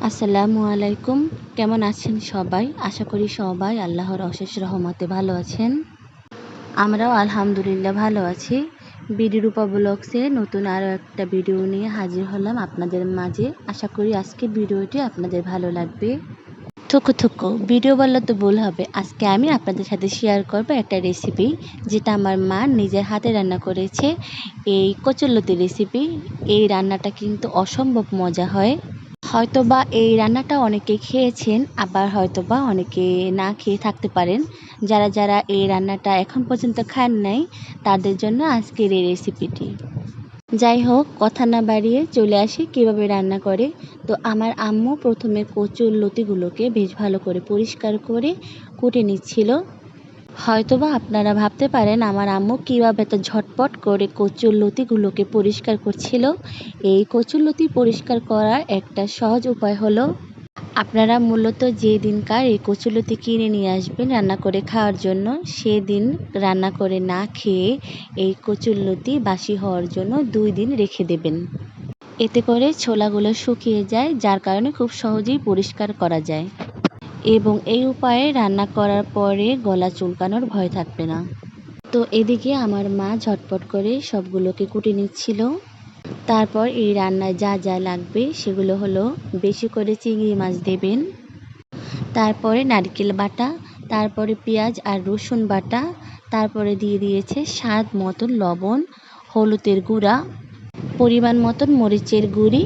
আসসালামু আলাইকুম। কেমন আছেন সবাই? আশা করি সবাই আল্লাহর অশেষ রহমতে ভালো আছেন। আমরাও আলহামদুলিল্লাহ ভালো আছি। বিডিরূপা ব্লগসে নতুন আরও একটা ভিডিও নিয়ে হাজির হলাম আপনাদের মাঝে। আশা করি আজকের ভিডিওটি আপনাদের ভালো লাগবে। থুকু ভিডিও বললে তো ভুল হবে। আজকে আমি আপনাদের সাথে শেয়ার করব একটা রেসিপি, যেটা আমার মা নিজের হাতে রান্না করেছে। এই কচুরলতি রেসিপি। এই রান্নাটা কিন্তু অসম্ভব মজা হয়। হয়তোবা এই রান্নাটা অনেকে খেয়েছেন, আবার হয়তোবা অনেকে না খেয়ে থাকতে পারেন। যারা এই রান্নাটা এখন পর্যন্ত খান নাই, তাদের জন্য আজকের এই রেসিপিটি। যাই হোক, কথা না বাড়িয়ে চলে আসি কিভাবে রান্না করে। তো আমার আম্মু প্রথমে কচুর লতিগুলোকে বেশ ভালো করে পরিষ্কার করে কুটে নিচ্ছিল। হয়তোবা আপনারা ভাবতে পারেন আমার আম্মু কীভাবে এত ঝটপট করে কচুর লতিগুলোকে পরিষ্কার করছিল। এই কচুর লতি পরিষ্কার করার একটা সহজ উপায় হলো, আপনারা মূলত যে দিনকার এই কচুরলতি কিনে নিয়ে আসবেন রান্না করে খাওয়ার জন্য, সেদিন রান্না করে না খেয়ে এই কচুরলতি বাসি হওয়ার জন্য 2 দিন রেখে দেবেন। এতে করে ছোলাগুলো শুকিয়ে যায়, যার কারণে খুব সহজেই পরিষ্কার করা যায় এবং এই উপায়ে রান্না করার পরে গলা চুলকানোর ভয় থাকবে না। তো এদিকে আমার মা ঝটপট করে সবগুলোকে কুটে নিচ্ছিল। তারপর এই রান্নায় যা যা লাগবে সেগুলো হলো, বেশি করে চিংড়ি মাছ দেবেন, তারপরে নারকেল বাটা, তারপরে পেঁয়াজ আর রসুন বাটা, তারপরে দিয়ে দিয়েছে স্বাদ মতন লবণ, হলুদের গুঁড়া, পরিমাণ মতন মরিচের গুঁড়ি।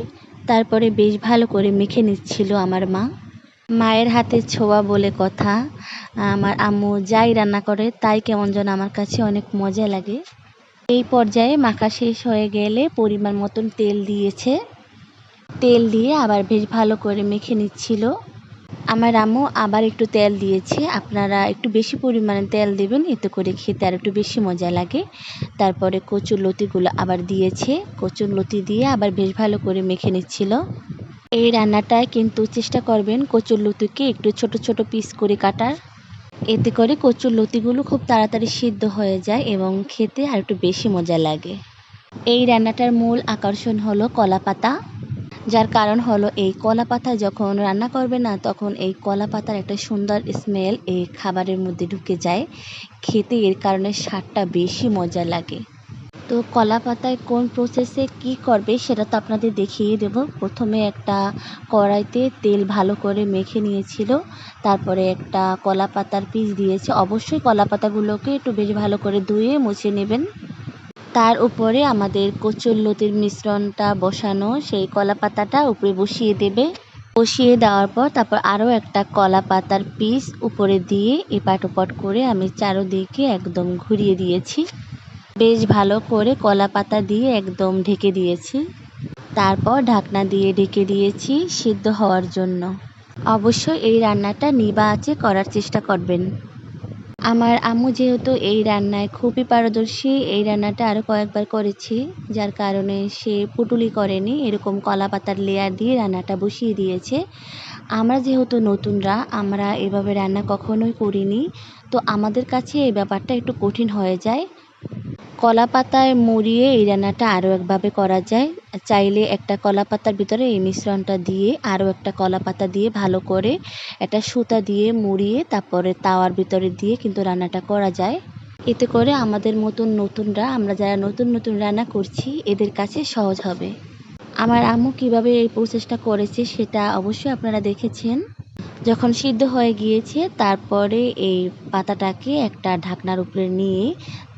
তারপরে বেশ ভালো করে মেখে নিচ্ছিল আমার মা। মায়ের হাতের ছোঁয়া বলে কথা। আমার আম্মু যাই রান্না করে তাই কেমন যেন আমার কাছে অনেক মজা লাগে। এই পর্যায়ে মাখা শেষ হয়ে গেলে পরিমাণ মতন তেল দিয়েছে। তেল দিয়ে আবার বেশ ভালো করে মেখে নিচ্ছিল। আমার আম্মু আবার একটু তেল দিয়েছে। আপনারা একটু বেশি পরিমাণে তেল দেবেন, এতে করে খেতে আর একটু বেশি মজা লাগে। তারপরে কচুর লতিগুলো আবার দিয়েছে। কচুর লতি দিয়ে আবার বেশ ভালো করে মেখে নিচ্ছিল। এই রান্নাটায় কিন্তু চেষ্টা করবেন কচুর লতিকে একটু ছোট ছোট পিস করে কাটার। এতে করে কচুর লতিগুলো খুব তাড়াতাড়ি সিদ্ধ হয়ে যায় এবং খেতে আর একটু বেশি মজা লাগে। এই রান্নাটার মূল আকর্ষণ হলো কলা পাতা, যার কারণ হলো এই কলা পাতা যখন রান্না করবে না, তখন এই কলা পাতার একটা সুন্দর স্মেল এই খাবারের মধ্যে ঢুকে যায়। খেতে এর কারণে স্বাদটা বেশি মজা লাগে। তো কলা পাতায় কোন প্রসেসে কি করবে সেটা তো আপনাদের দেখিয়ে দেব। প্রথমে একটা কড়াইতে তেল ভালো করে মেখে নিয়েছিল, তারপরে একটা কলা পাতার পিস দিয়েছে। অবশ্যই কলা পাতাগুলোকে একটু বেশ ভালো করে ধুয়ে মুছে নেবেন। তার উপরে আমাদের কচুর লতির মিশ্রণটা বসানো সেই কলা পাতাটা উপরে বসিয়ে দেবে। বসিয়ে দেওয়ার পর তারপর আরও একটা কলা পাতার পিস উপরে দিয়ে এপাট ওপাট করে আমি চারোদিকে একদম ঘুরিয়ে দিয়েছি। বেশ ভালো করে কলা পাতা দিয়ে একদম ঢেকে দিয়েছি। তারপর ঢাকনা দিয়ে ঢেকে দিয়েছি সিদ্ধ হওয়ার জন্য। অবশ্যই এই রান্নাটা নিভা আঁচে করার চেষ্টা করবেন। আমার আম্মু যেহেতু এই রান্নায় খুবই পারদর্শী, এই রান্নাটা আরও কয়েকবার করেছি, যার কারণে সে পুটুলি করেনি, এরকম কলা পাতার লেয়ার দিয়ে রান্নাটা বসিয়ে দিয়েছে। আমরা যেহেতু নতুনরা, আমরা এভাবে রান্না কখনোই করিনি, তো আমাদের কাছে এই ব্যাপারটা একটু কঠিন হয়ে যায়। কলা পাতায় মুড়িয়ে এই রান্নাটা আরও একভাবে করা যায়। চাইলে একটা কলা পাতার ভিতরে এই মিশ্রণটা দিয়ে আরও একটা কলা পাতা দিয়ে ভালো করে একটা সুতা দিয়ে মুড়িয়ে তারপরে তাওয়ার ভিতরে দিয়ে কিন্তু রান্নাটা করা যায়। এতে করে আমাদের মতন নতুনরা, আমরা যারা নতুন নতুন রান্না করছি, এদের কাছে সহজ হবে। আমার আম্মু কিভাবে এই প্রসেসটা করেছে সেটা অবশ্যই আপনারা দেখেছেন। যখন সিদ্ধ হয়ে গিয়েছে তারপরে এই পাতাটাকে একটা ঢাকনার উপরে নিয়ে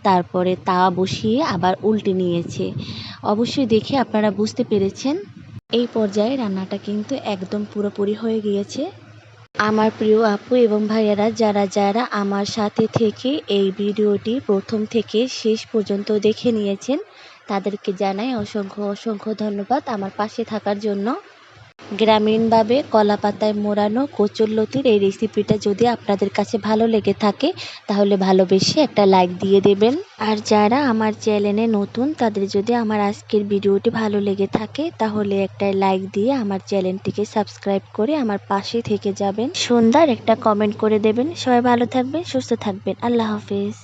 তারপরে তাওয়া বসিয়ে আবার উল্টে নিয়েছে। অবশ্যই দেখে আপনারা বুঝতে পেরেছেন। এই পর্যায়ে রান্নাটা কিন্তু একদম পুরোপুরি হয়ে গিয়েছে। আমার প্রিয় আপু এবং ভাইয়ারা, যারা আমার সাথে থেকে এই ভিডিওটি প্রথম থেকে শেষ পর্যন্ত দেখে নিয়েছেন, তাদেরকে জানাই অসংখ্য অসংখ্য ধন্যবাদ আমার পাশে থাকার জন্য। গ্রামীণভাবে কলা পাতায় মোড়ানো কচুরলতির এই রেসিপিটা যদি আপনাদের কাছে ভালো লেগে থাকে, তাহলে ভালোবেসে একটা লাইক দিয়ে দেবেন। আর যারা আমার চ্যানেলে নতুন, তাদের যদি আমার আজকের ভিডিওটি ভালো লেগে থাকে, তাহলে একটা লাইক দিয়ে আমার চ্যানেলটিকে সাবস্ক্রাইব করে আমার পাশে থেকে যাবেন। সুন্দর একটা কমেন্ট করে দেবেন। সবাই ভালো থাকবেন, সুস্থ থাকবেন। আল্লাহ হাফেজ।